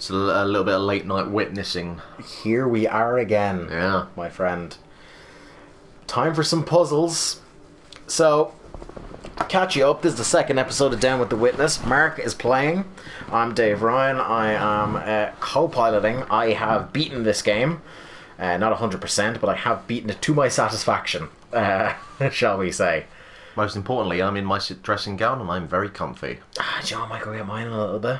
It's a little bit of late night witnessing. Here we are again, Yeah. my friend. Time for some puzzles. So, to catch you up, this is the second episode of Down with the Witness. Mark is playing. I'm Dave Ryan. I am co-piloting. I have beaten this game. Not 100%, but I have beaten it to my satisfaction, shall we say. Most importantly, I'm in my dressing gown and I'm very comfy. John, I might go get mine in a little bit.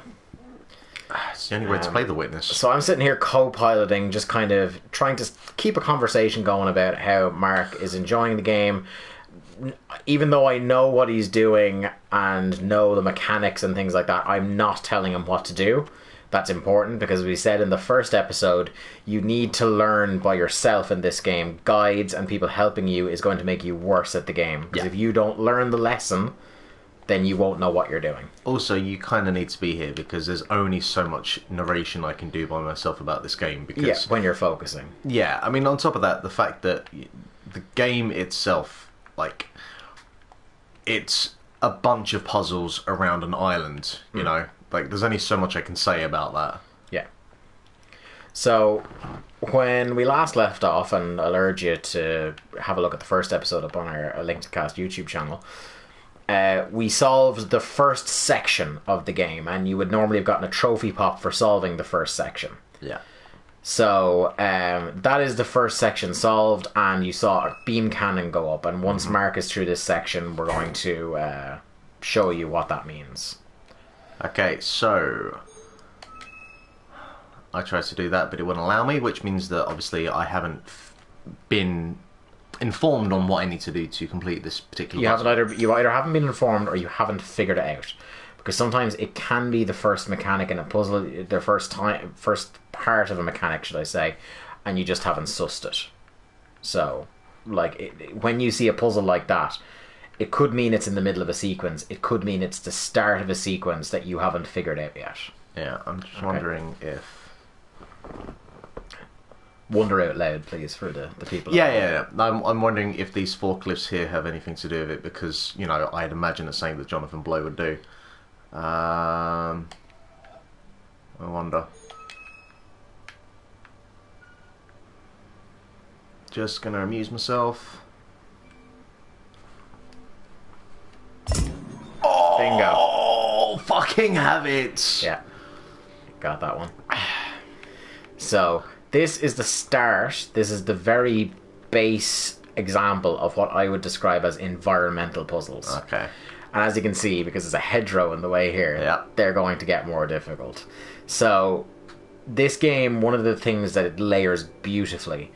It's the only way to play the Witness. So I'm sitting here co-piloting, just kind of trying to keep a conversation going about how Mark is enjoying the game. Even though I know what he's doing and know the mechanics and things like that, I'm not telling him what to do. That's important because we said in the first episode, you need to learn by yourself in this game. Guides and people helping you is going to make you worse at the game. Because if you don't learn the lesson, then you won't know what you're doing. Also, you kind of need to be here because there's only so much narration I can do by myself about this game. Because when you're focusing. Yeah, I mean, on top of that, the fact that the game itself, like, it's a bunch of puzzles around an island, you know? Like, there's only so much I can say about that. Yeah. So, when we last left off, and I'll urge you to have a look at the first episode up on our Link to Cast YouTube channel, we solved the first section of the game, and you would normally have gotten a trophy pop for solving the first section. Yeah. So, that is the first section solved, and you saw a beam cannon go up, and once Mark is through this section, we're going to show you what that means. Okay, so I tried to do that, but it wouldn't allow me, which means that obviously I haven't been informed on what I need to do to complete this particular puzzle. You either haven't been informed or you haven't figured it out, because sometimes it can be the first mechanic in a puzzle, the first part of a mechanic, should I say, and you just haven't sussed it. So, like, when you see a puzzle like that, it could mean it's in the middle of a sequence. It could mean it's the start of a sequence that you haven't figured out yet. Yeah, I'm just wondering if... Wonder out loud, please, for the people. Yeah. I'm wondering if these forklifts here have anything to do with it, because, you know, I'd imagine it's something that Jonathan Blow would do. I wonder. Just gonna amuse myself. Bingo. Oh, fucking have it! Yeah. Got that one. So, this is the start. This is the very base example of what I would describe as environmental puzzles. Okay. And as you can see, because there's a hedgerow in the way here, they're going to get more difficult. So, this game, one of the things that it layers beautifully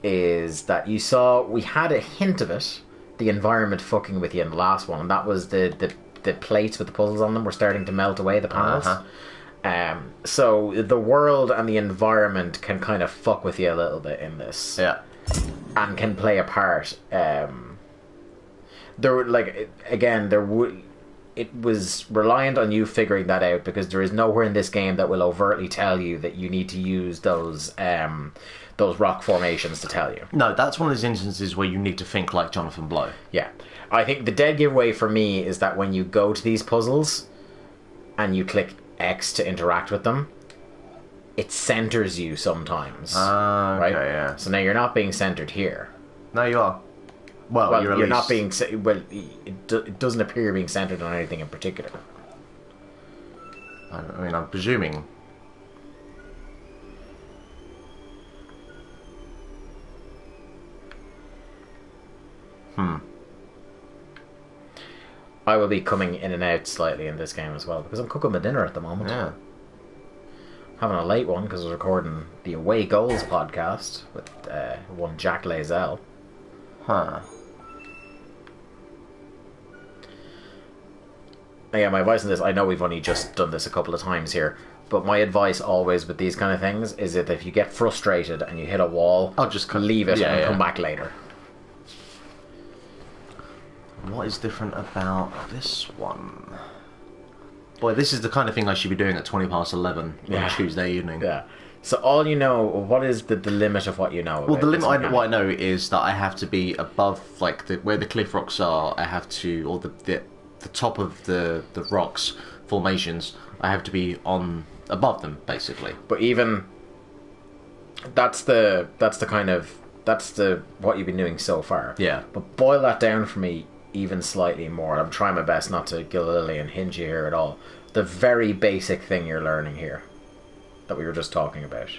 is that you saw, we had a hint of it, the environment fucking with you in the last one, and that was the plates with the puzzles on them were starting to melt away, the panels. So the world and the environment can kind of fuck with you a little bit in this. Yeah. And can play a part. It was reliant on you figuring that out, because there is nowhere in this game that will overtly tell you that you need to use those rock formations to tell you. No, that's one of those instances where you need to think like Jonathan Blow. Yeah. I think the dead giveaway for me is that when you go to these puzzles and you click X to interact with them, it centers you sometimes. Okay, yeah. So now you're not being centered here. No, you are. Well, you're not being... Well, it doesn't appear you're being centered on anything in particular. I mean, I'm presuming... I will be coming in and out slightly in this game as well, because I'm cooking my dinner at the moment. Yeah. Having a late one, because I was recording the Away Goals podcast with one Jack Lazell. Huh. Yeah, my advice on this, I know we've only just done this a couple of times here, but my advice always with these kind of things is that if you get frustrated and you hit a wall, I'll just leave it and come back later. What is different about this one? Boy, this is the kind of thing I should be doing at 11:20 on Tuesday evening. Yeah. So all you know, what is the limit of what you know? Well, the limit, what I know is that I have to be above, like, where the cliff rocks are, I have to, or the top of the rocks formations, I have to be on above them, basically. But even that's the what you've been doing so far. Yeah. But boil that down for me even slightly more. I'm trying my best not to gill lily and hinge you here at all. The very basic thing you're learning here that we were just talking about.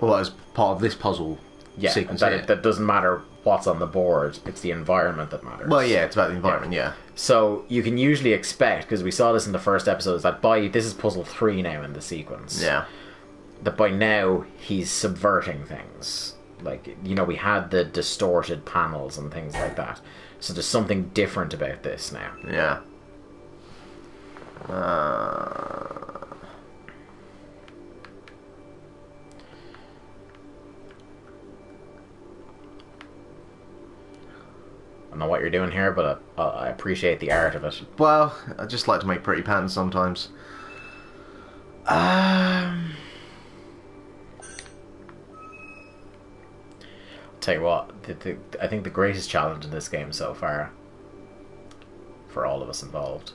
Well, as part of this puzzle sequence that doesn't matter what's on the board, it's the environment that matters. Well, yeah, it's about the environment, yeah. So you can usually expect, because we saw this in the first episode, is that this is puzzle 3 now in the sequence. Yeah. That by now he's subverting things. Like, we had the distorted panels and things like that. So there's something different about this now. Yeah. I don't know what you're doing here, but I appreciate the art of it. Well, I just like to make pretty patterns sometimes. Tell you what, I think the greatest challenge in this game so far, for all of us involved,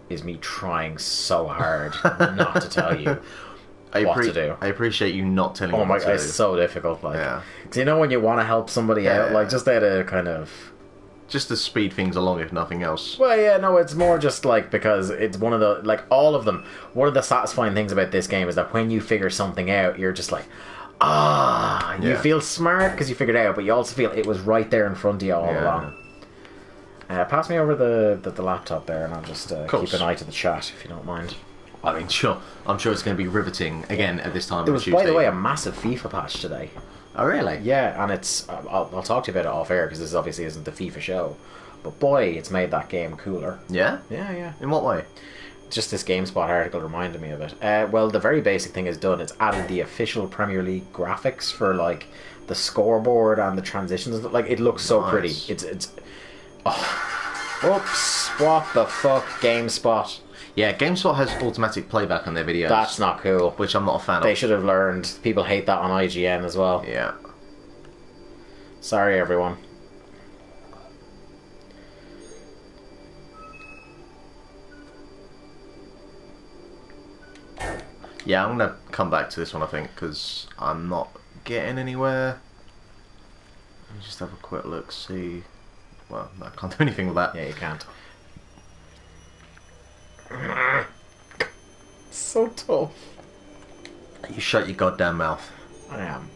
is me trying so hard not to tell you what to do. I appreciate you not telling me what to do. Oh my god, it's so difficult. Like, yeah. Do you know when you want to help somebody out, like just out of kind of... Just to speed things along, if nothing else. Well, yeah, no, it's more just like because it's one of the, like, all of them. One of the satisfying things about this game is that when you figure something out, you're just like, you feel smart because you figured it out, but you also feel it was right there in front of you all along. Pass me over the laptop there, and I'll just keep an eye to the chat if you don't mind. I mean, sure. I'm sure it's going to be riveting again at this time. There was, by the way, a massive FIFA patch today. Oh, really? Yeah, and it's... I'll talk to you about it off air, because this obviously isn't the FIFA show. But boy, it's made that game cooler. Yeah? Yeah. In what way? Just this GameSpot article reminded me of it. Well, the very basic thing is done. It's added the official Premier League graphics for, like, the scoreboard and the transitions. Like, it looks so pretty. It's... Oh. Oops. What the fuck, GameSpot? Yeah, GameSpot has automatic playback on their videos. That's not cool. Which I'm not a fan of. They should have learned. People hate that on IGN as well. Yeah. Sorry, everyone. Yeah, I'm going to come back to this one, I think, because I'm not getting anywhere. Let me just have a quick look, see... Well, I can't do anything with that. Yeah, you can't. So tough. You shut your goddamn mouth. I am.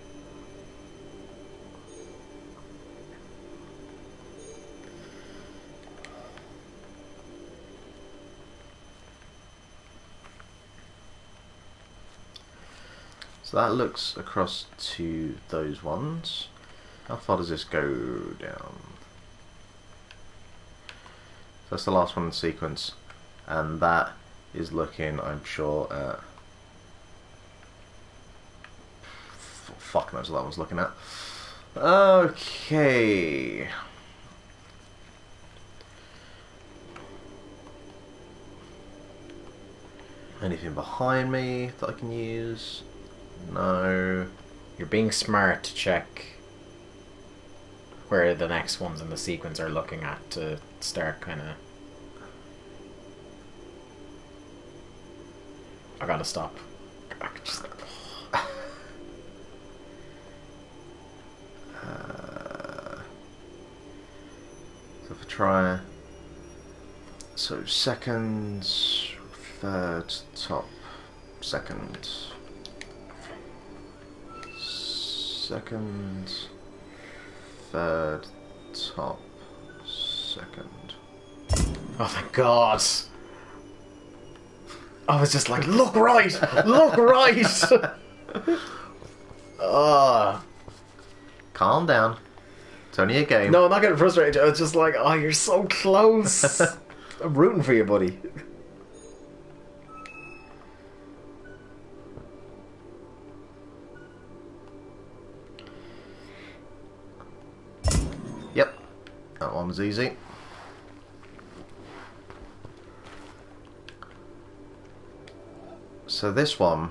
So that looks across to those ones. How far does this go down? So that's the last one in the sequence. And that is looking, I'm sure, at... Fuck knows what that one's looking at. Okay. Anything behind me that I can use? No. You're being smart to check where the next ones in the sequence are looking at to start kind of... I gotta stop. I just... So if I try... So second, third, top, second... Second, third, top, second. Oh thank God! I was just like, look right! Look right! Calm down. It's only a game. No, I'm not getting frustrated. I was just like, oh, you're so close. I'm rooting for you, buddy. Yep. That one was easy. So this one,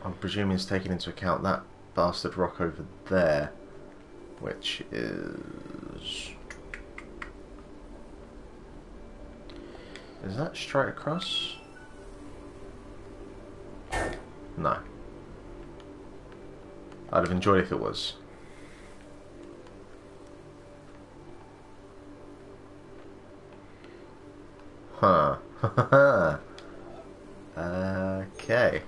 I'm presuming is taking into account that bastard rock over there, which is... Is that straight across? No. I'd have enjoyed if it was. Huh. Okay.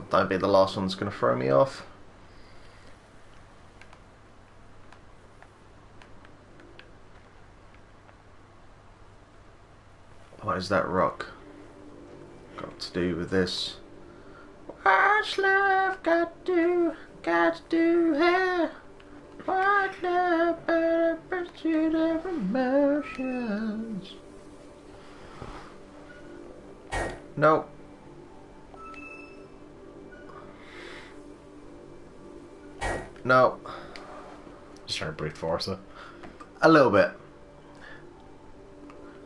Don't be the last one that's going to throw me off. What is that rock got to do with this? What's love got to do here? What love but a pursuit of emotions? Nope. No. Just trying to brute force it. A little bit.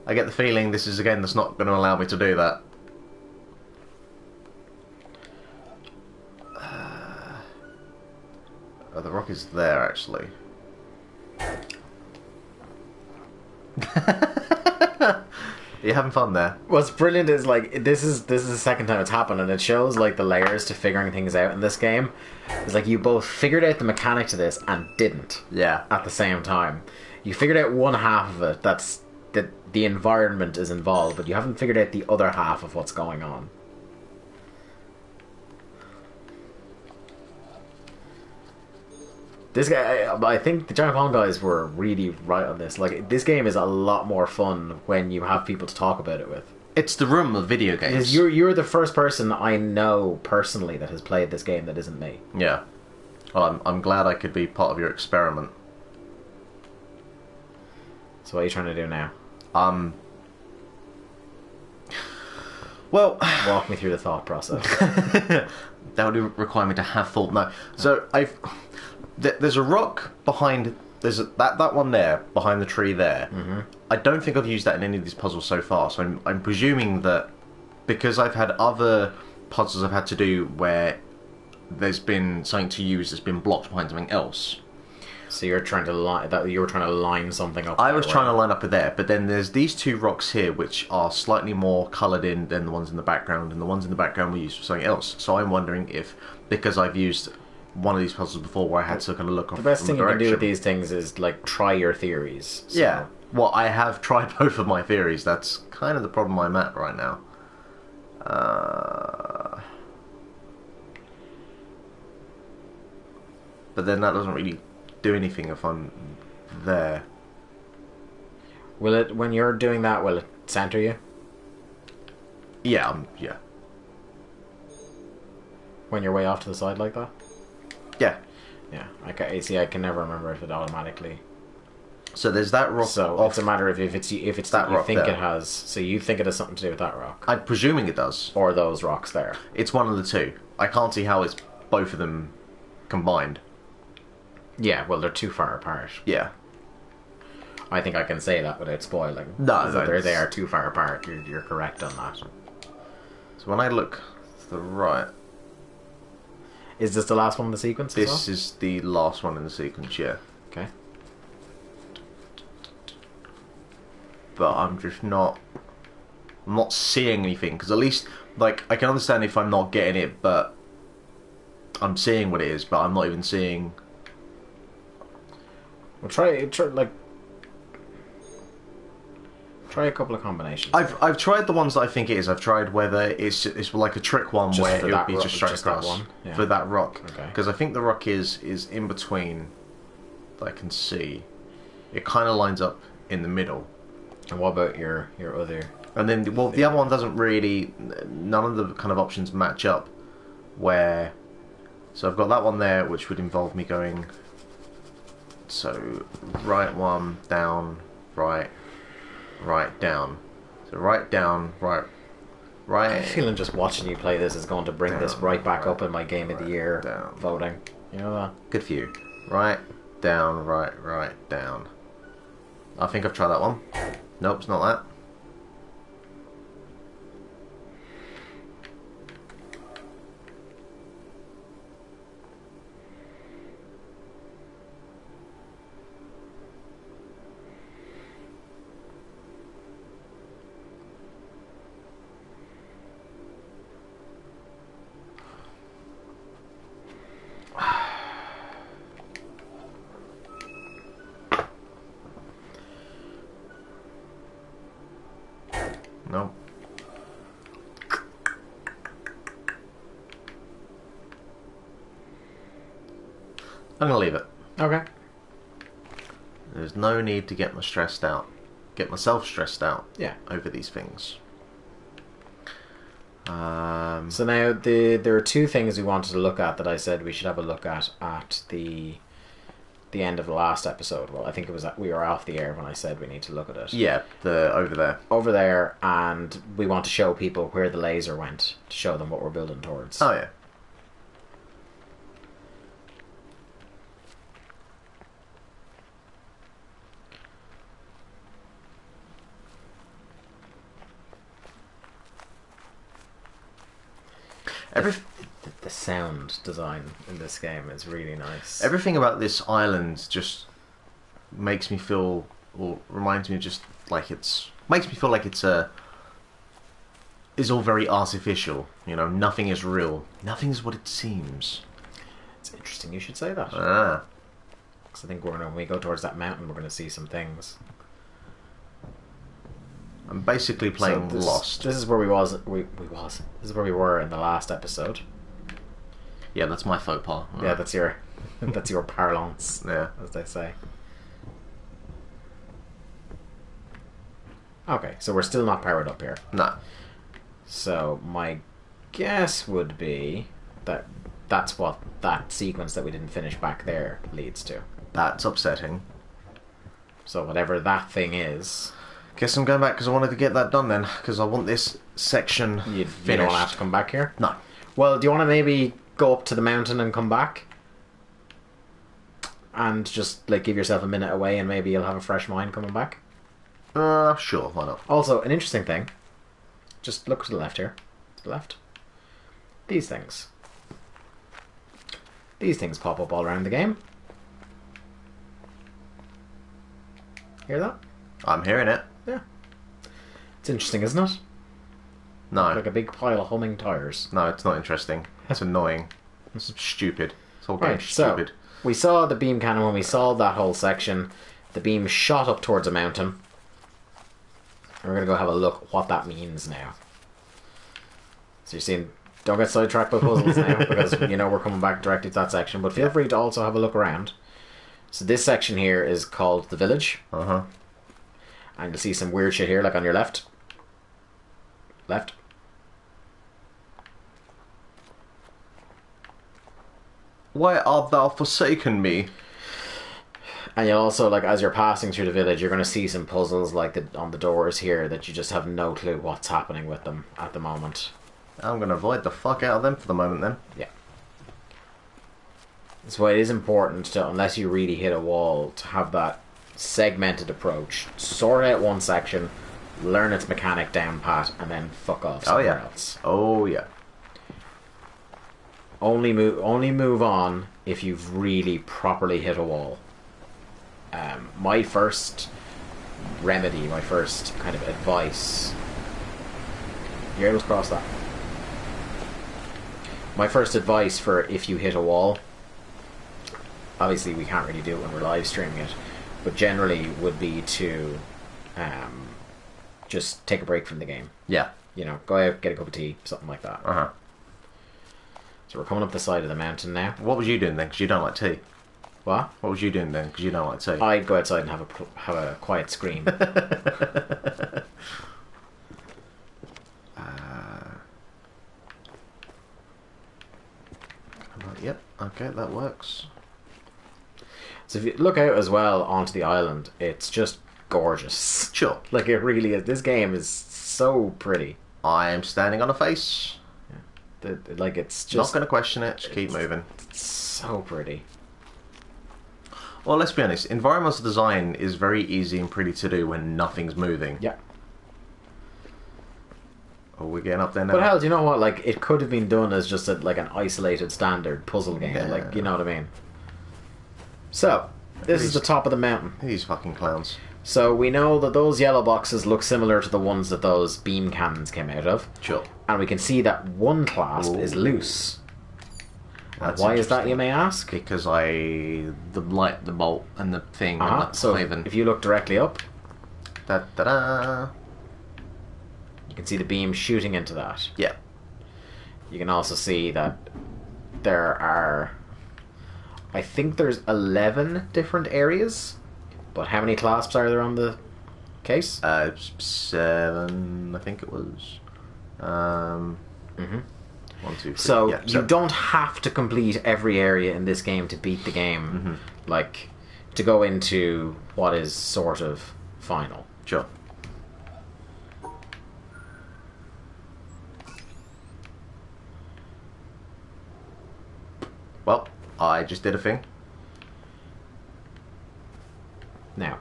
I get the feeling this is a game that's not going to allow me to do that. Oh, the rock is there, actually. You're having fun there. What's brilliant is like this is the second time it's happened, and it shows like the layers to figuring things out in this game. It's like you both figured out the mechanic to this and didn't. Yeah. At the same time, you figured out one half of it. That's that the environment is involved, but you haven't figured out the other half of what's going on. This guy, I think the Giant Bomb guys were really right on this. Like, this game is a lot more fun when you have people to talk about it with. It's the room of video games. Because you're the first person I know personally that has played this game that isn't me. Yeah. Well, I'm glad I could be part of your experiment. So what are you trying to do now? Well, walk me through the thought process. That would require me to have thought. No. So there's a rock behind. There's that one there behind the tree there. Mm-hmm. I don't think I've used that in any of these puzzles so far. So I'm presuming that because I've had other puzzles I've had to do where there's been something to use that's been blocked behind something else. So you're trying to line something up. I was trying to line up with there, but then there's these two rocks here which are slightly more coloured in than the ones in the background, and the ones in the background were used for something else. So I'm wondering if, because I've used one of these puzzles before where I had to kind of look off the best thing you can do with these things is like try your theories. So. Yeah. Well, I have tried both of my theories. That's kind of the problem I'm at right now. But then that doesn't really do anything if I'm there. Will it, when you're doing that, will it center you? Yeah, yeah. When you're way off to the side like that? Yeah. Yeah. I can never remember if it automatically. So there's that rock. So it's a matter of if it's that you think there. It has. So you think it has something to do with that rock? I'm presuming it does. Or those rocks there. It's one of the two. I can't see how it's both of them combined. Yeah, well, they're too far apart. Yeah. I think I can say that without spoiling. No, they are too far apart. You're correct on that. So when I look to the right... Is this the last one in the sequence? This is the last one in the sequence, yeah. Okay. But I'm just not... I'm not seeing anything, because at least, like, I can understand if I'm not getting it, but I'm seeing what it is, but I'm not even seeing... Well, try a couple of combinations. I've tried the ones that I think it is. I've tried whether it's like a trick one just where it would be rock, just straight across that one? Yeah. for that rock. Okay. Because I think the rock is in between. That I can see. It kind of lines up in the middle. And what about your other? And then the other one doesn't really. None of the kind of options match up. Where, so I've got that one there, which would involve me going. So right one down, right down. So right down, right. I have a feeling just watching you play this is going to bring this right back up in my Game of the Year down. voting. You know that? Good for you. right, down, right, down. I think I've tried that one. Nope, it's not that. Nope. I'm gonna leave it. Okay. There's no need to get myself stressed out Yeah. over these things. So now there are two things we wanted to look at that I said we should have a look at the end of the last episode. Well, I think it was we were off the air when I said we need to look at it. Yeah, over there. Over there, and we want to show people where the laser went to show them what we're building towards. Oh yeah. The sound design in this game is really nice. Everything about this island just makes me feel, or reminds me just like makes me feel like it's all very artificial. You know, nothing is real. Nothing is what it seems. It's interesting you should say that. Ah. Because I think when we go towards that mountain, we're going to see some things. I'm basically playing Lost. This is where This is where we were in the last episode. Yeah, that's my faux pas. Yeah, that's your parlance, Yeah. as they say. Okay, so we're still not powered up here. No. So my guess would be that that's what that sequence that we didn't finish back there leads to. That's upsetting. So whatever that thing is, Guess I'm going back because I wanted to get that done then, because I want this section you finished. don't want to have to come back here? No. Well, do you want to maybe go up to the mountain and come back? And just like give yourself a minute away and maybe you'll have a fresh mind coming back? Sure, why not? Also, an interesting thing. Just look to the left here. To the left. These things. These things pop up all around the game. Hear that? I'm hearing it. Yeah. It's interesting, isn't it? No. Like a big pile of humming tires. No, it's not interesting. It's annoying. It's stupid. It's all Right, stupid. so we saw the beam cannon when we saw that whole section. The beam shot up towards a mountain. And we're going to go have a look what that means now. So you're seeing, don't get sidetracked by puzzles now, because you know we're coming back directly to that section, but feel free to also have a look around. So this section here is called the village. Uh-huh. And you'll see some weird shit here, like on your left. Left. Why art thou forsaken me? And you'll also, like, as you're passing through the village, you're going to see some puzzles, like on the doors here, that you just have no clue what's happening with them at the moment. I'm going to avoid the fuck out of them for the moment then. Yeah. That's why it is important to, unless you really hit a wall, to have that segmented approach. Sort out one section, learn its mechanic down pat, and then fuck off somewhere else. Oh yeah. Only move on if you've really properly hit a wall. My first remedy, my first kind of advice. You're able to cross that. My first advice for if you hit a wall, obviously we can't really do it when we're live streaming it, but generally would be to just take a break from the game. Yeah. You know, go out, get a cup of tea, something like that. Uh-huh. So we're coming up the side of the mountain now. What was you doing then? Because you don't like tea. What? What was you doing then? Because you don't like tea. I'd go outside and have a quiet scream. Yep. Okay, that works. So if you look out as well onto the island, it's just gorgeous. Sure. Like, it really is. This game is so pretty. I am standing on a face. Like, it's Not just going to question it. Just keep moving. so pretty. Well, let's be honest. Environmental design is very easy and pretty to do when nothing's moving. Yeah. Oh, we're getting up there now. But hell, do you know what? Like, it could have been done as just like an isolated standard puzzle game. Yeah. Like, you know what I mean? So, this is the top of the mountain. These fucking clowns. So we know that those yellow boxes look similar to the ones that those beam cannons came out of. Sure. And we can see that one clasp is loose. That's Why is that, you interesting. may ask? Because the light, the bolt, and the thing. And the So clavin. if you look directly up, Da da da. you can see the beam shooting into that. Yeah. You can also see that there are, I think there's 11 different areas, but how many clasps are there on the case? 7, I think it was. Mhm. 1, 2, 3. So yeah, you don't have to complete every area in this game to beat the game, like to go into what is sort of final. Sure. Well, I just did a thing. Now,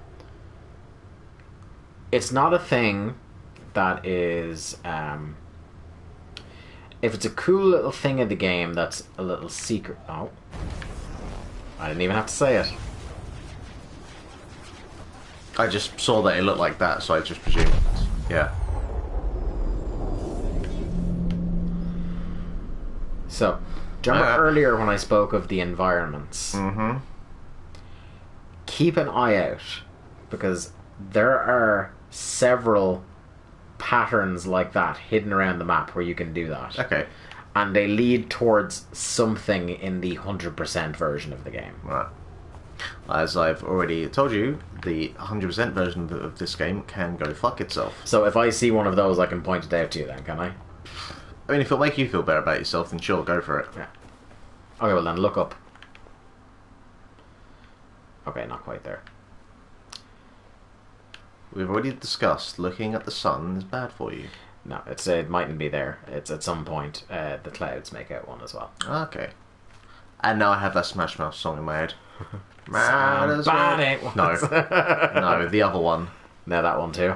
it's not a thing that is. If it's a cool little thing in the game that's a little secret. Oh. I didn't even have to say it. I just saw that it looked like that, so I just presumed. Yeah. So, do you remember earlier when I spoke of the environments? Mm-hmm. Keep an eye out, because there are several patterns like that hidden around the map where you can do that. Okay. And they lead towards something in the 100% version of the game. Right. As I've already told you, the 100% version of this game can go fuck itself. So if I see one of those, I can point it out to you then, can I? I mean, if it'll make you feel better about yourself, then sure, go for it. Yeah. Okay, well then, look up. Okay, not quite there. We've already discussed looking at the sun is bad for you. No, it mightn't be there. It's at some point, the clouds make out one as well. Okay. And now I have that Smash Mouth song in my head. Somebody No. No, the other one. No, that one too.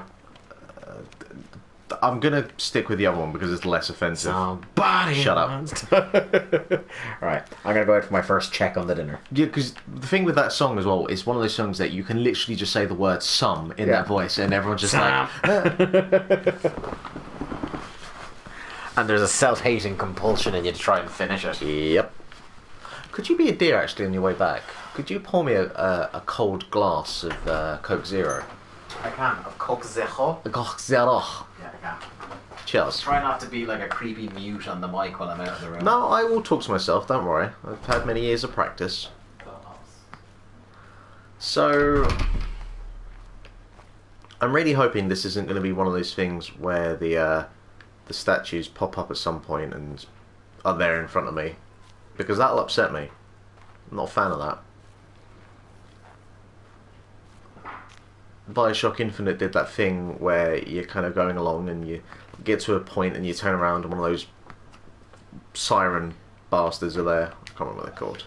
I'm gonna stick with the other one because it's less offensive. Somebody Shut up. Alright, I'm gonna go out for my first check on the dinner. Yeah, because the thing with that song as well, it's one of those songs that you can literally just say the word "some" in that voice, and everyone's just Some. like, And there's a self-hating compulsion in you to try and finish it. "Yep." Could you be a dear actually on your way back? Could you pour me a cold glass of Coke Zero? I can, of Coke Zero. A Coke Zero. Yeah, I can. Cheers. Try not to be like a creepy mute on the mic while I'm out of the room. No, I will talk to myself. Don't worry. I've had many years of practice. So, I'm really hoping this isn't going to be one of those things where the statues pop up at some point and are there in front of me, because that'll upset me. I'm not a fan of that. Bioshock Infinite did that thing where you're kind of going along and you get to a point and you turn around and one of those siren bastards are there. I can't remember what they're called.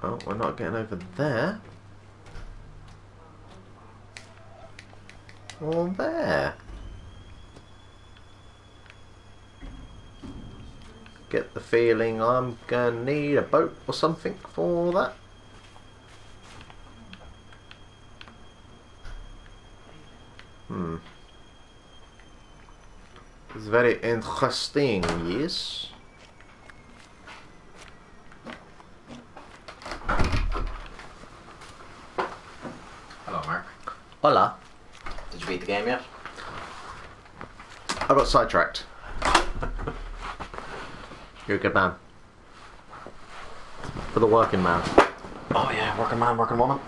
Oh, we're not getting over there. Or there. Get the feeling I'm gonna need a boat or something for that. It's very interesting, yes. Hello, Mark. Hola. Did you beat the game yet? I got sidetracked. You're a good man. For the working man. Oh yeah, working man, working woman.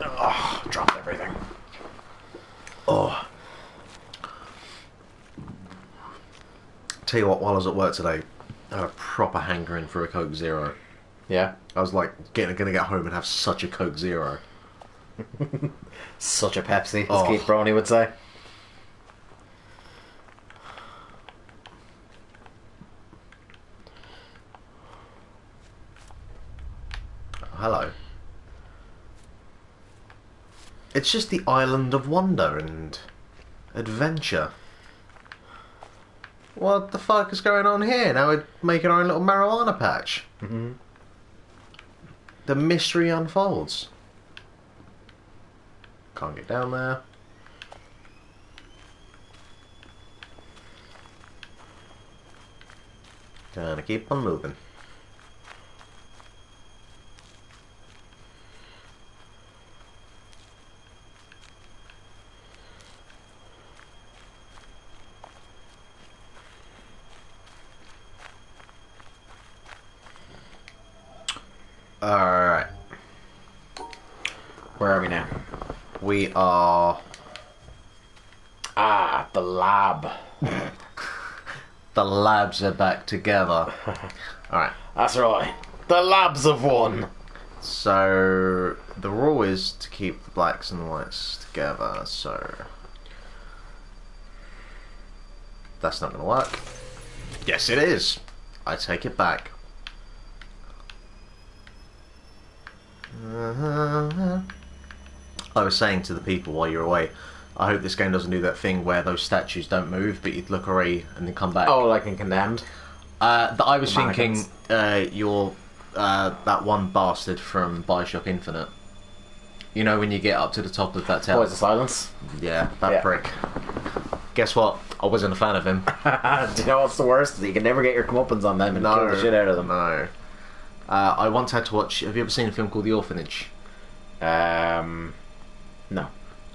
Oh, dropped everything. Oh. Tell you what, while I was at work today, I had a proper hankering for a Coke Zero. Yeah. I was like, gonna get home and have such a Coke Zero. Such a Pepsi, as Oh. Keith Brony would say. Hello. It's just the island of wonder and adventure. What the fuck is going on here? Now we're making our own little marijuana patch. Mm-hmm. The mystery unfolds. Can't get down there. Gonna keep on moving. Alright. Where are we now? We are... Ah, the lab. The labs are back together. Alright. That's right. The labs have won. So, the rule is to keep the blacks and the whites together, so... That's not going to work. Yes, it is. I take it back. I was saying to the people while you're away, I hope this game doesn't do that thing where those statues don't move, but you'd look away and then come back. Oh, like in Condemned? I was thinking Mannequins. you're that one bastard from Bioshock Infinite. You know when you get up to the top of that tower? Voice of Silence. Yeah, that Yeah. prick. Guess what? I wasn't a fan of him. Do you know what's the worst? You can never get your comeuppance on them and kill the shit out of them. No. I once had to watch... Have you ever seen a film called The Orphanage? No.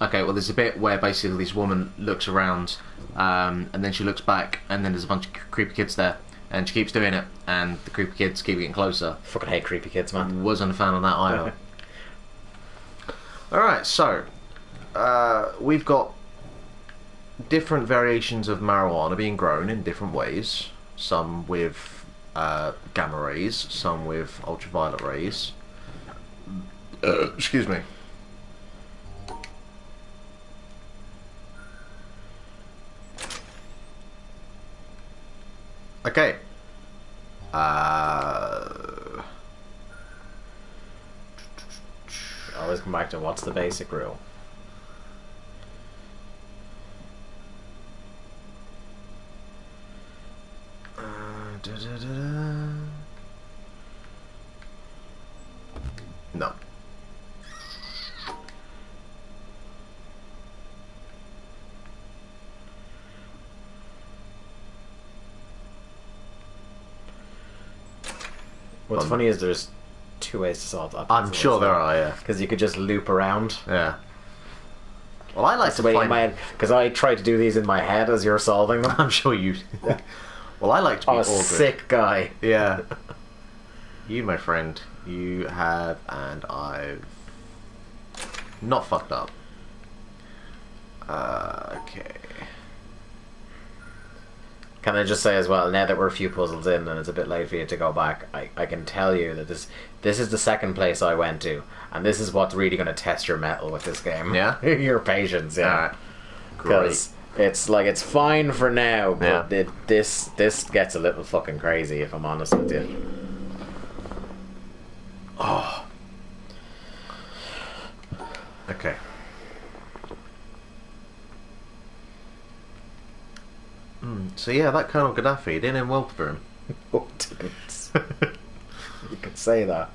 Okay, well, there's a bit where basically this woman looks around, and then she looks back, and then there's a bunch of creepy kids there, and she keeps doing it, and the creepy kids keep getting closer. Fucking hate creepy kids, man. Wasn't a fan of that either. Alright, so, we've got different variations of marijuana being grown in different ways. Some with gamma rays, some with ultraviolet rays. Excuse me. Okay. Always come back to what's the basic rule. No. What's funny is there's two ways to solve that. I'm sure there are, yeah. Because you could just loop around. Yeah. Well, I like That's to the way in find... my head. Because I try to do these in my head as you're solving them. I'm sure you... Well, I like to be I'm a awkward. sick guy. Yeah. You, my friend, you have, and I've not fucked up. Okay. Can I just say as well, now that we're a few puzzles in and it's a bit late for you to go back, I can tell you that this is the second place I went to, and this is what's really going to test your mettle with this game. Yeah? Your patience, yeah. Alright. Great. Because it's like, it's fine for now, but Yeah. this gets a little fucking crazy, if I'm honest with you. Oh. Okay. So yeah, that Colonel Gaddafi didn't end well for him. Oh, didn't. You could say that.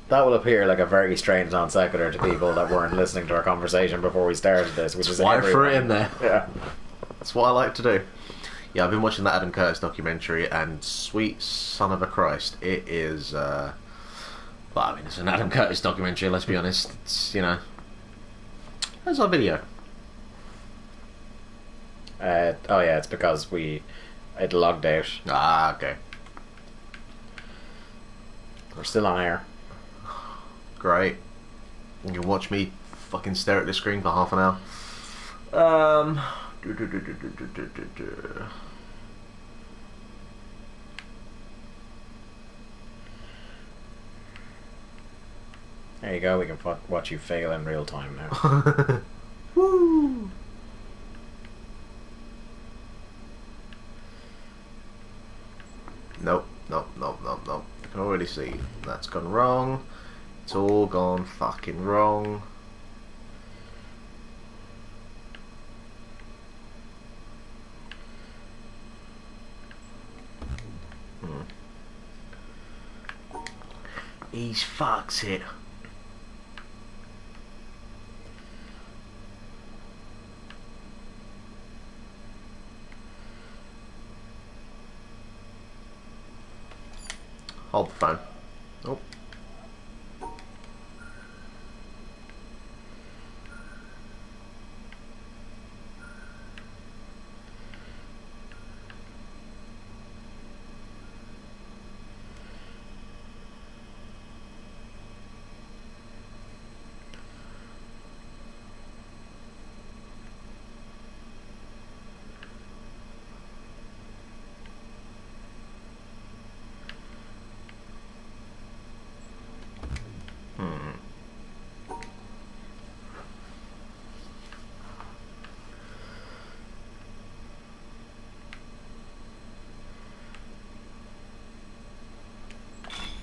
That will appear like a very strange non sequitur to people that weren't listening to our conversation before we started this, which is Why I threw everyone. it in there? Yeah. That's what I like to do. Yeah, I've been watching that Adam Curtis documentary, and sweet son of a Christ, it is. Well, I mean, it's an Adam Curtis documentary. Let's be honest. It's, you know. Where's our video? Oh yeah, it's because it logged out. Ah, okay. We're still on air. Great. You can watch me fucking stare at the screen for half an hour. There you go. We can watch you fail in real time now. Woo! Nope, nope, nope, nope, nope. You can already see that's gone wrong. It's all gone fucking wrong. He's fucks it. Hold the phone. Oh.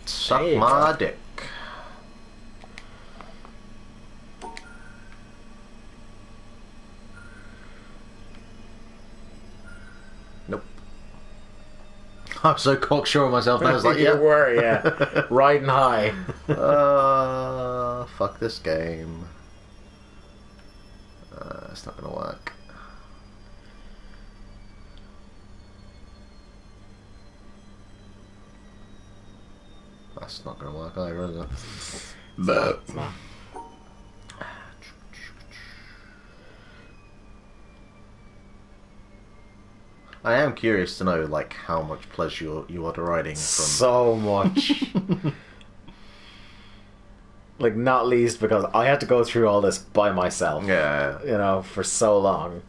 Suck my dick. Nope. I'm so cocksure of myself now. I was like, yeah. You were, yeah. Riding high. Fuck this game. It's not gonna work. That's not gonna work either, is it? But It's not. I am curious to know, like, how much pleasure you are deriving from. So much. Like, not least because I had to go through all this by myself. Yeah. You know, for so long.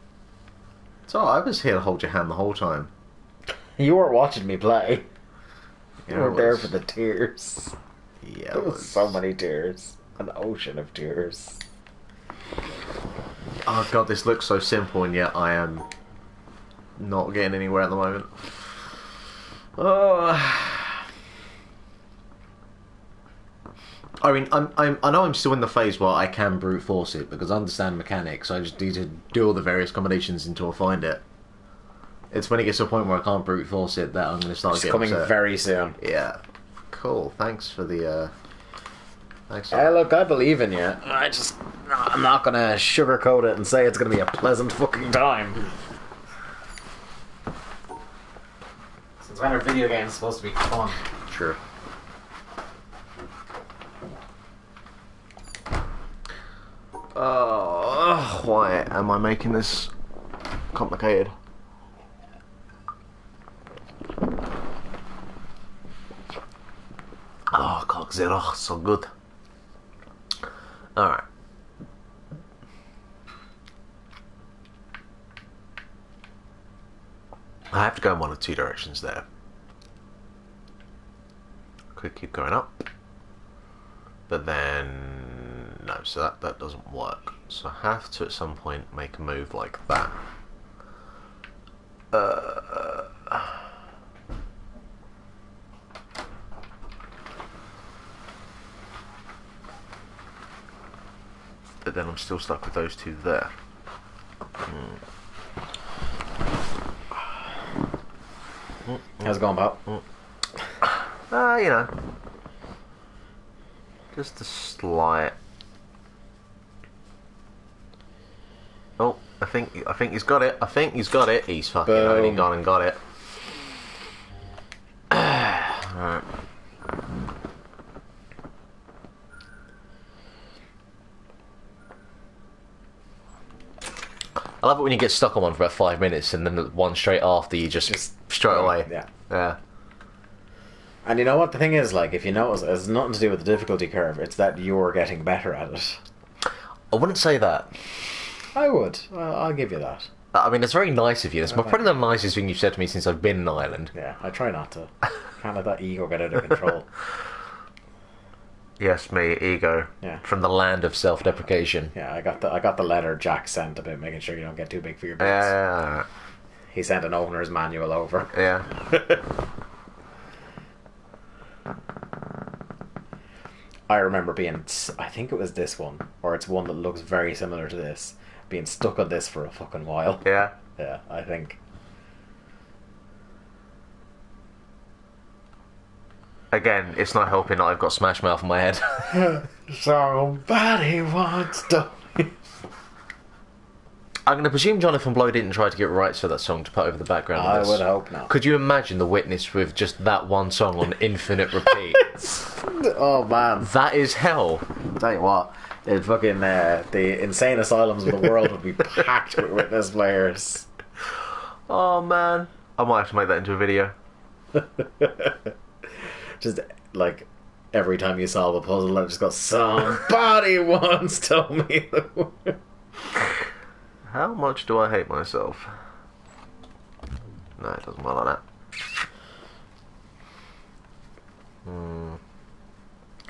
So I was here to hold your hand the whole time. You weren't watching me play. You Yeah, were I there was. for the tears. Yeah, There it was was. so many tears. An ocean of tears. Oh god, this looks so simple, and yet I am not getting anywhere at the moment. Oh. I mean, I know I'm still in the phase where I can brute force it because I understand mechanics. I just need to do all the various combinations until I find it. It's when it gets to a point where I can't brute force it that I'm going to start It's getting coming upset. very soon. Yeah, cool. Thanks for the. Thanks. Hey, look, I believe in you. I'm not gonna sugarcoat it and say it's gonna be a pleasant fucking time. Since when are video games supposed to be fun? Sure. Oh, why am I making this complicated? Oh, Coke Zero, so good. Alright. I have to go in one of two directions there. Could keep going up. But then... no, so that doesn't work. So I have to at some point make a move like that. But then I'm still stuck with those two there. How's it going, pal? You know. Just a slight... oh, I think he's got it. I think he's got it. He's fucking Boom. only gone and got it. Alright. I love it when you get stuck on one for about 5 minutes and then the one straight after you just straight away. Yeah. Yeah. And you know what the thing is, like, if you notice, it's nothing to do with the difficulty curve. It's that you're getting better at it. I wouldn't say that. I would. I'll give you that. I mean, it's very nice of you. It's probably the nicest thing you've said to me since I've been in Ireland. Yeah, I try not to. Can't let that ego get out of control. Yes, me, ego. Yeah. From the land of self-deprecation. Yeah, I got the letter Jack sent about making sure you don't get too big for your boots. Yeah. He sent an owner's manual over. Yeah. I remember I think it was this one, or it's one that looks very similar to this, being stuck on this for a fucking while. Yeah. Yeah, I think. Again, it's not helping that I've got Smash Mouth in my head. Somebody wants to. I'm going to presume Jonathan Blow didn't try to get rights for that song to put over the background of I this. would hope not. Could you imagine The Witness with just that one song on infinite repeat? Oh man, That is hell. tell you what, the insane asylums of the world would be packed with Witness players. Oh man. I might have to make that into a video. Just like every time you solve a puzzle, it just goes, somebody once told me the word. How much do I hate myself? No, it doesn't work like that.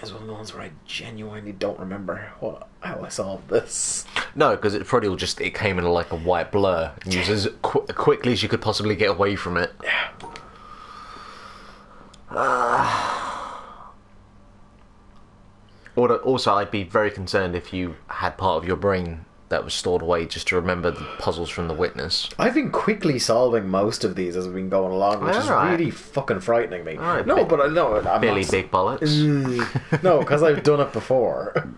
It's one of the ones where I genuinely don't remember how I solved this. No, because it probably it came in like a white blur. And you was as quickly as you could possibly get away from it. Yeah. Also, I'd be very concerned if you had part of your brain that was stored away just to remember the puzzles from The Witness. I've been quickly solving most of these as we've been going along, which is Alright. really fucking frightening me. Alright, No, but I know I'm Billy not... Big Bollocks. No, because I've done it before.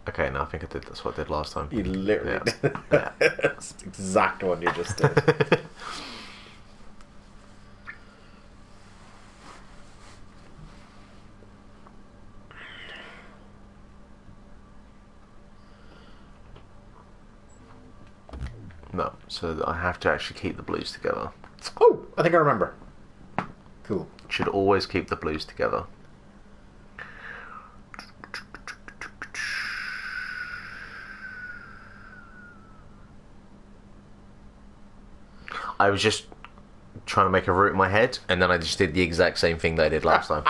Okay, no, I think that's what I did last time. You literally Yeah. did. Yeah. That's the exact one you just did. No, so I have to actually keep the blues together. Oh, I think I remember. Cool. Should always keep the blues together. I was just trying to make a route in my head, and then I just did the exact same thing that I did last time.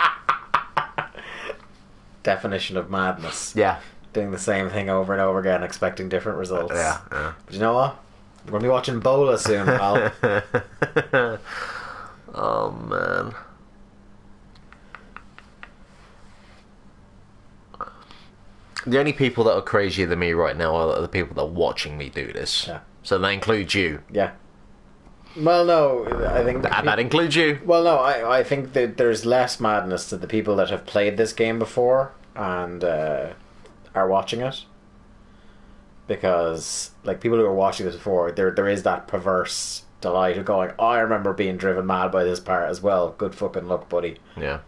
Definition of madness. Yeah. Doing the same thing over and over again, expecting different results. Yeah, yeah. But you know what? We're going to be watching Bola soon, pal. Oh, man. The only people that are crazier than me right now are the people that are watching me do this. Yeah. So that includes you. Yeah. Well, no, I think... And that includes you. Well, no, I think that there's less madness to the people that have played this game before and are watching it. Because, like, people who are watching this before, there is that perverse delight of going, oh, I remember being driven mad by this part as well. Good fucking luck, buddy. Yeah.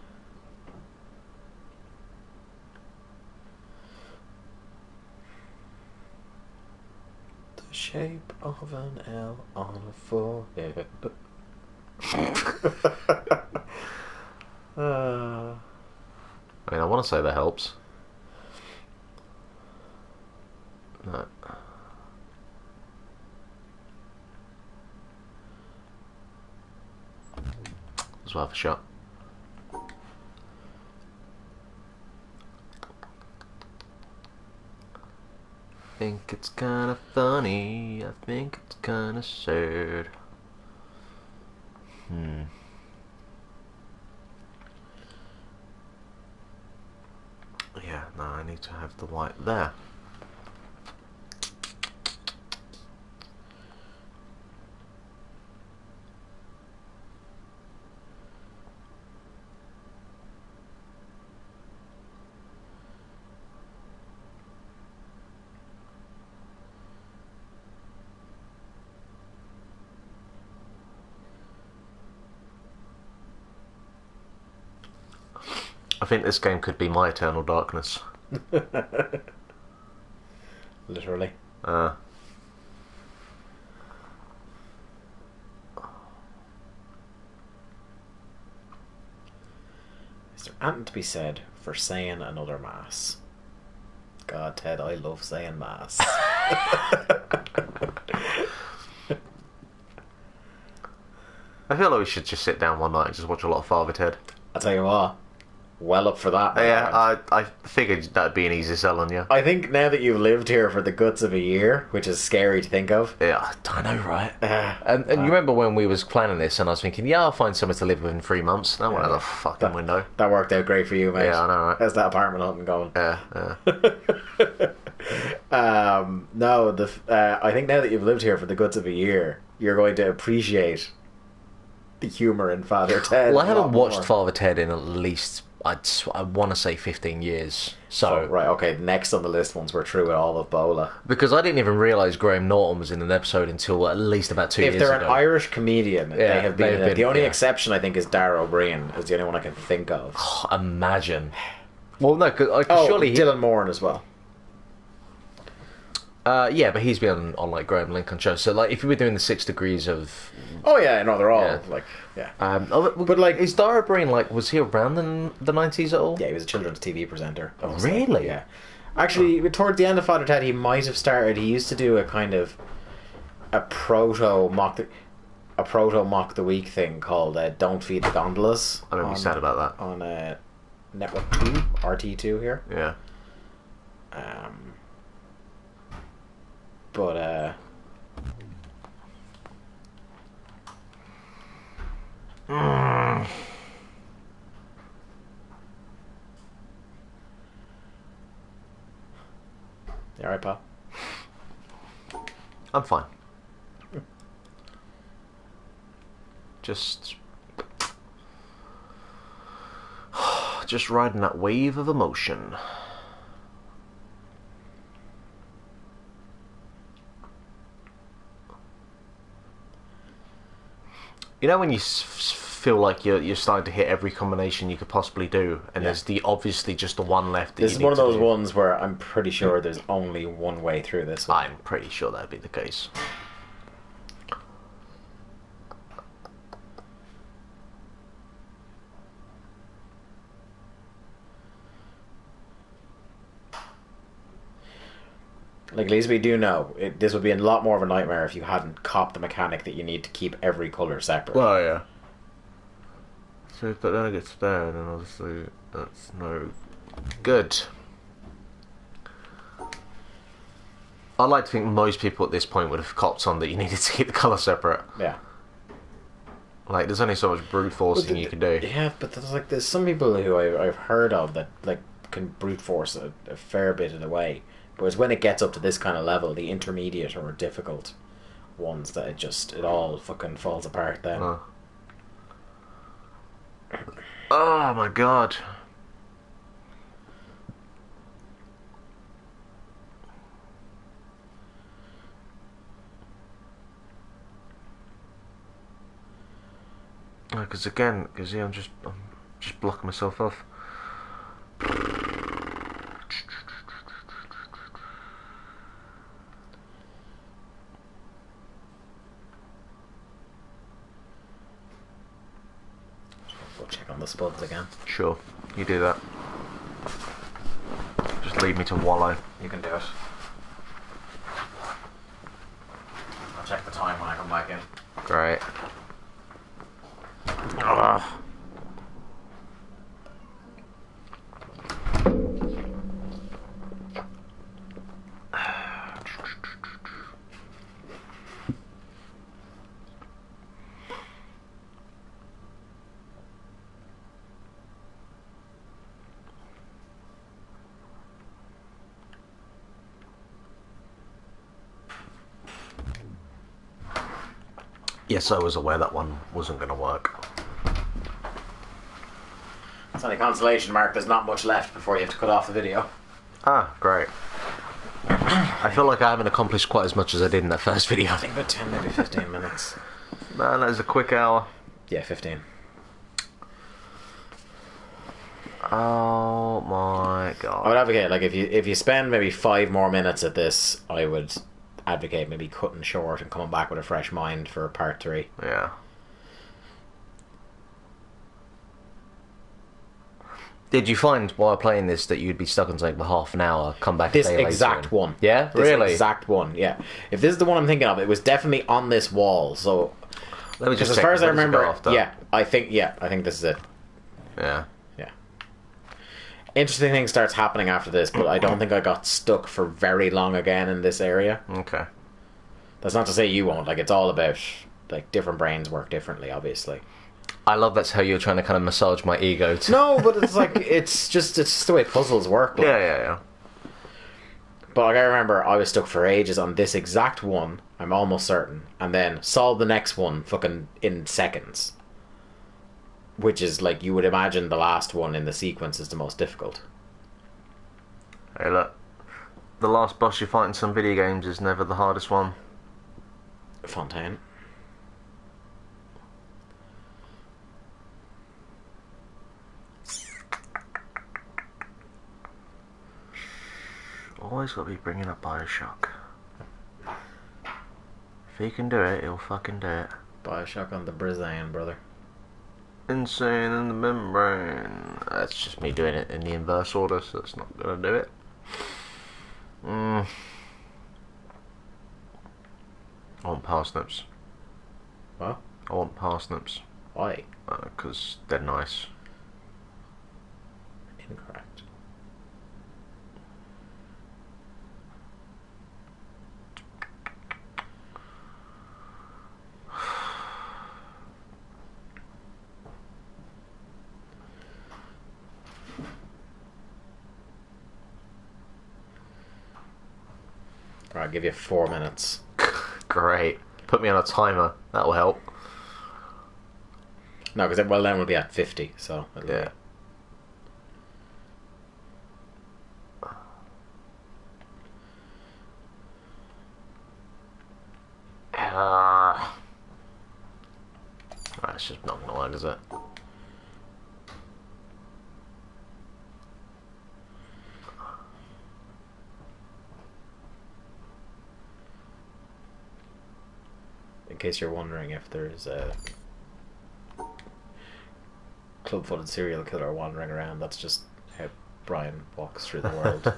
The shape of an L on a forehead. I mean, I want to say that helps. No. It's worth a shot. Think it's kinda funny, I think it's kinda sad. Yeah, no, I need to have the white there. I think this game could be my Eternal Darkness. Literally. Is there anything to be said for saying another mass? God, Ted, I love saying mass. I feel like we should just sit down one night and just watch a lot of Father Ted. I'll tell you what, well up for that. Yeah, I figured that'd be an easy sell on you. I think now that you've lived here for the guts of a year, which is scary to think of. Yeah, I know, right? And you remember when we was planning this, and I was thinking, yeah, I'll find somewhere to live within 3 months. That went out the fucking window. That worked out great for you, mate. Yeah, I know, right? How's that apartment hunting going? Yeah. No, I think now that you've lived here for the guts of a year, you're going to appreciate the humour in Father Ted. Well, I haven't watched Father Ted in at least, I want to say 15 years. So right, okay, next on the list once we're through with all of Bola. Because I didn't even realise Graham Norton was in an episode until at least about 2 years ago. If they're an Irish comedian, they have been in it. The only yeah. exception, I think, is Dara O'Brien, is the only one I can think of. Imagine. Well, no, cause surely Dylan Moran as well. Yeah, but he's been on like Graham Lincoln show. So like, if you were doing the 6 Degrees of, oh yeah, no, they're all Yeah. like, yeah. but like, is Dara O'Brien like, was he around in the 90s at all? Yeah, he was a children's TV presenter. Oh, really? Yeah. Actually, towards the end of Father Ted, he might have started. He used to do a kind of a proto mock the week thing called "Don't Feed the Gondolas." I remember you said about that on Network 2, RT2 here. Yeah. But You alright, pal? I'm fine. Just riding that wave of emotion. You know when you feel like you're starting to hit every combination you could possibly do, and there's obviously just the one left. This is one of those ones where I'm pretty sure there's only one way through this one. I'm pretty sure that'd be the case. Like, at least we do know this would be a lot more of a nightmare if you hadn't copped the mechanic that you need to keep every colour separate. Well, yeah. So, but then it gets there, then obviously that's no good. I'd like to think most people at this point would have copped on that you needed to keep the colour separate. Yeah. Like, there's only so much brute forcing you can do. Yeah, but there's some people who I've heard of that like can brute force a fair bit of the way. Whereas when it gets up to this kind of level, the intermediate or difficult ones, that it all fucking falls apart then. Oh my god. Because yeah, I'm just blocking myself off. We'll check on the spuds again. Sure, you do that. Just leave me to wallow. You can do it. I'll check the time when I come back in. Great. Ugh. Yes, I was aware that one wasn't going to work. It's only consolation, Mark. There's not much left before you have to cut off the video. Ah, great. I feel like I haven't accomplished quite as much as I did in that first video. I think about 10, maybe 15 minutes. Man, that was a quick hour. Yeah, 15. Oh my god. I would advocate, like, if you spend maybe 5 more minutes at this, I would advocate maybe cutting short and coming back with a fresh mind for part 3. Yeah. Did you find while playing this that you'd be stuck on something for half an hour, come back This a day exact later one. Yeah? This Really? exact one, yeah. If this is the one I'm thinking of, it was definitely on this wall, so Let me Because just as check. far as I What does it go remember, after? I think this is it. Yeah. Yeah. Interesting thing starts happening after this, but I don't think I got stuck for very long again in this area. Okay. That's not to say you won't. Like, it's all about, like, different brains work differently, obviously. I love that's how you're trying to kind of massage my ego. No, but it's like, it's just the way puzzles work. Like. Yeah. But like, I remember I was stuck for ages on this exact one, I'm almost certain, and then solve the next one fucking in seconds. Which is, like, you would imagine the last one in the sequence is the most difficult. Hey, look. The last boss you fight in some video games is never the hardest one. Fontaine. Always got to be bringing up Bioshock. If he can do it, he'll fucking do it. Bioshock on the Brizane, brother. Insane in the membrane. That's just me doing it in the inverse order, so that's not gonna do it. I want parsnips. What? I want parsnips. Why? Because they're nice. Incorrect. Alright, I'll give you 4 minutes. Great. Put me on a timer. That'll help. No, because then we'll be at 50, so... Yeah. That's just not gonna work, is it? In case you're wondering if there's a club-footed serial killer wandering around, that's just how Brian walks through the world.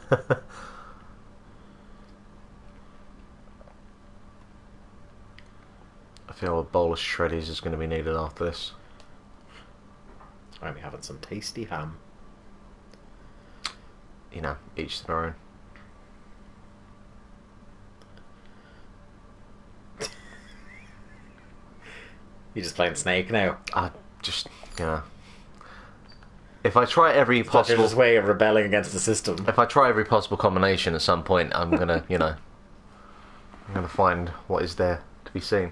I feel a bowl of shreddies is going to be needed after this. I'm having some tasty ham. You know, each to their own. You just playing Snake now? I just, you know, if I try every That's possible, just way of rebelling against the system. if I try every possible combination at some point, I'm gonna, you know, I'm gonna find what is there to be seen.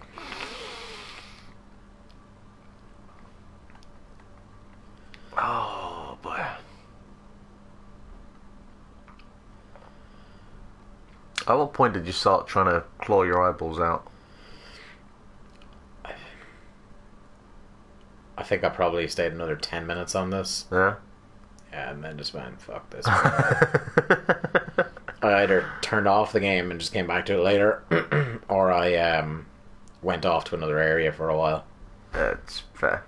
Oh boy. At what point did you start trying to claw your eyeballs out? I think I probably stayed another 10 minutes on this. Yeah. Yeah, and then just went, fuck this. I either turned off the game and just came back to it later, or I went off to another area for a while. That's fair.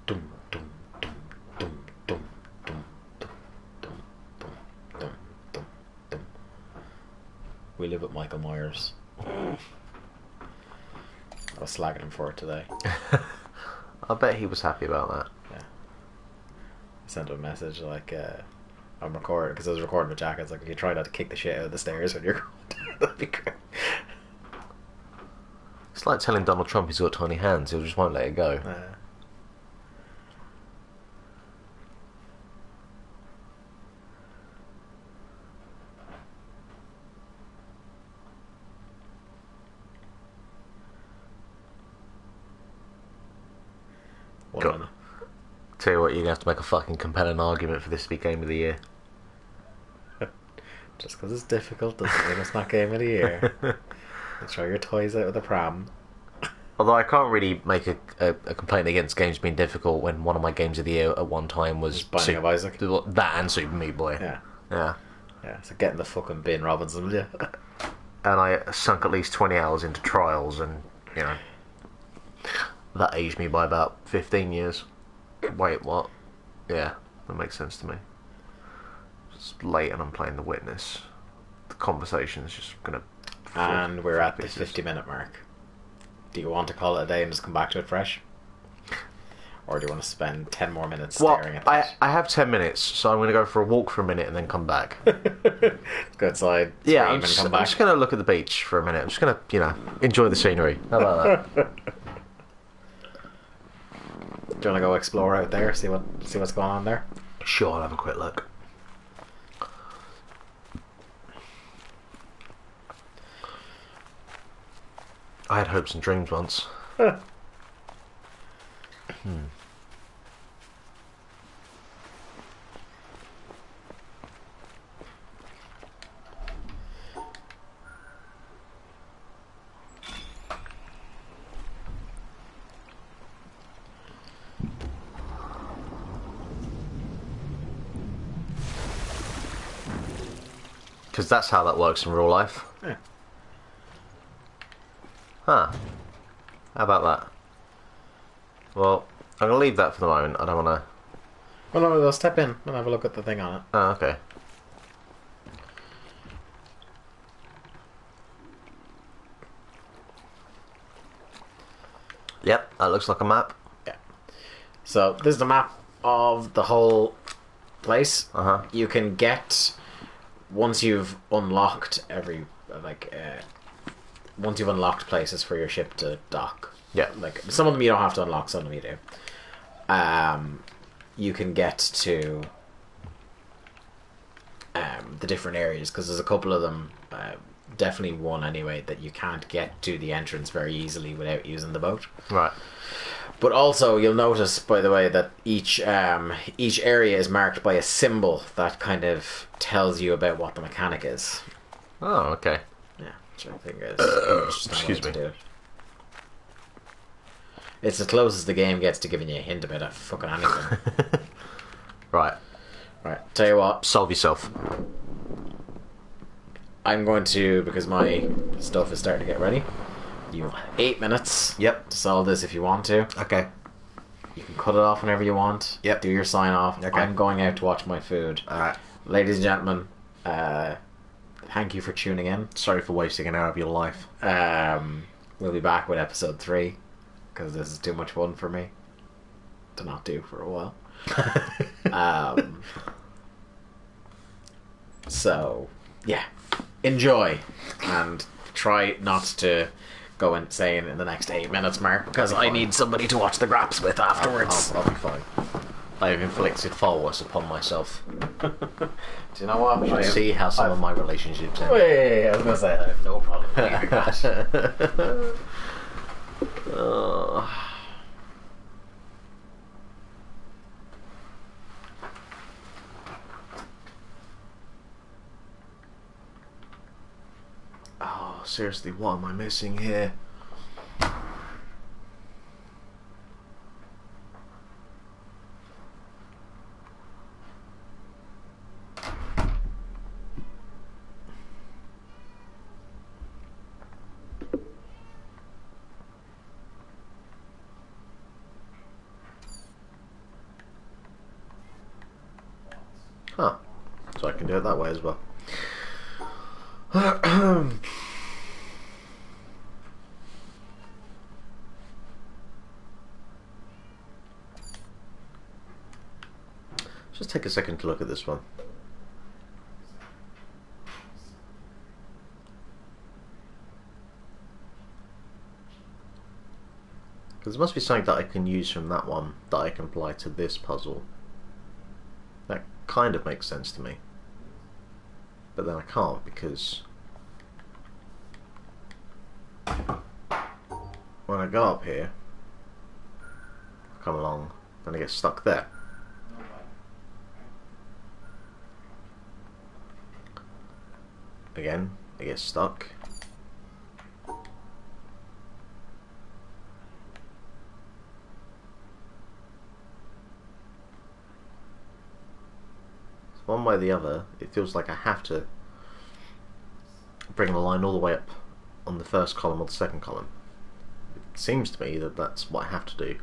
Dum, dum, dum, dum, dum, dum, dum, dum, dum, dum, dum, dum. We live with Michael Myers. I was slagging him for it today. I bet he was happy about that. Yeah. I sent him a message like, I'm recording, because I was recording with Jack. It's like, if you try not to kick the shit out of the stairs when you're going down, that'd be great. It's like telling Donald Trump he's got tiny hands, he just won't let it go. One Got- minute. Tell you what, you're going to have to make a fucking compelling argument for this to be Game of the Year. Just because it's difficult doesn't mean it's not Game of the Year. You throw your toys out of the pram. Although I can't really make a complaint against games being difficult when one of my games of the year at one time was Binding of Isaac. That and Super Meat Boy. Yeah. Yeah. Yeah, so get in the fucking bin, Robinson, will you? And I sunk at least 20 hours into Trials, and, you know, that aged me by about 15 years. Wait, what? Yeah, that makes sense to me. It's late and I'm playing The Witness. The conversation is just gonna. And we're at the 50-minute mark. Do you want to call it a day and just come back to it fresh? Or do you want to spend 10 more minutes staring at that? I have 10 minutes, so I'm going to go for a walk for a minute and then come back. Go outside, Yeah, and come back. I'm just going to look at the beach for a minute. I'm just going to, enjoy the scenery. How about that? Do you want to go explore out there, see what's going on there? Sure, I'll have a quick look. I had hopes and dreams once. Because that's how that works in real life. Yeah. Huh. How about that? Well, I'm going to leave that for the moment. I don't want to... Well, no, we'll step in and have a look at the thing on it. Oh, okay. Yep, that looks like a map. Yeah. So, this is the map of the whole place. Uh-huh. You can get... Once you've unlocked once you've unlocked places for your ship to dock. Yeah. Like, some of them you don't have to unlock, some of them you do. You can get to the different areas, because there's a couple of them, definitely one anyway, that you can't get to the entrance very easily without using the boat. Right. But also, you'll notice, by the way, that each area is marked by a symbol that kind of tells you about what the mechanic is. Oh, okay. Yeah, which I think is excuse me. To do it. It's the closest the game gets to giving you a hint about fucking anything. Right. Right, tell you what, Solve yourself. I'm going to, because my stuff is starting to get ready. You have 8 minutes. Yep. To solve this if you want to. Okay. You can cut it off whenever you want. Yep. Do your sign off. Okay. I'm going out to watch my food. Alright. Ladies and gentlemen, thank you for tuning in. Sorry for wasting an hour of your life. We'll be back with episode 3, because this is too much fun for me to not do for a while. So, yeah. Enjoy. And try not to go insane in the next 8 minutes, Mark, because I need somebody to watch the graps with afterwards. I'll be fine. I have inflicted far worse upon myself. Do you know what? We should see how some of my relationships end. Wait, I was going to say, I have no problem believing that. Oh, seriously, what am I missing here? Huh. So I can do it that way as well. Just take a second to look at this one. Because there must be something that I can use from that one that I can apply to this puzzle. That kind of makes sense to me. But then I can't, because when I go up here, come along, then I get stuck there. Again, I get stuck. One way or the other, it feels like I have to bring the line all the way up on the first column or the second column. It seems to me that that's what I have to do.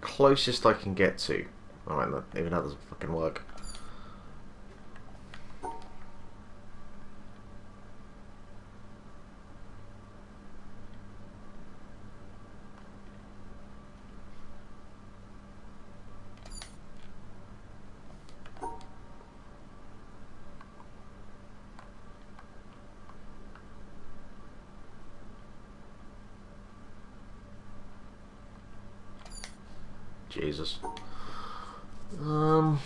closest I can get to. Alright, even that doesn't fucking work. Jesus. I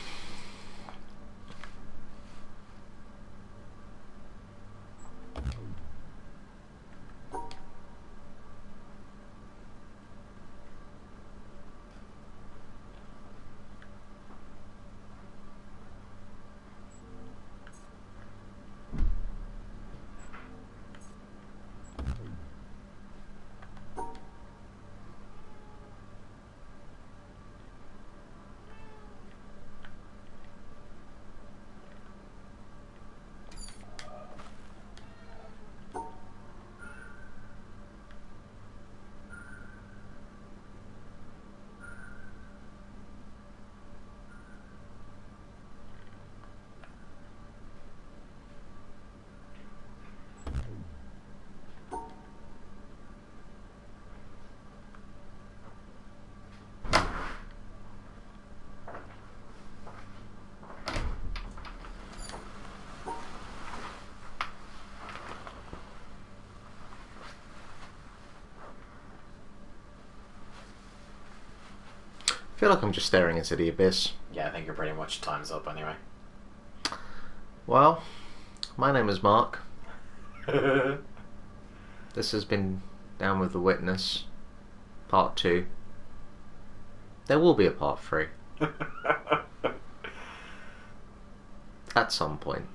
feel like I'm just staring into the abyss. Yeah, I think you're pretty much time's up anyway. Well, my name is Mark. This has been Down with the Witness, Part 2. There will be a Part 3. At some point.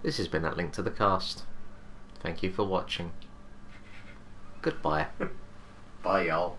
This has been At Link to the Cast. Thank you for watching. Goodbye. Bye, y'all.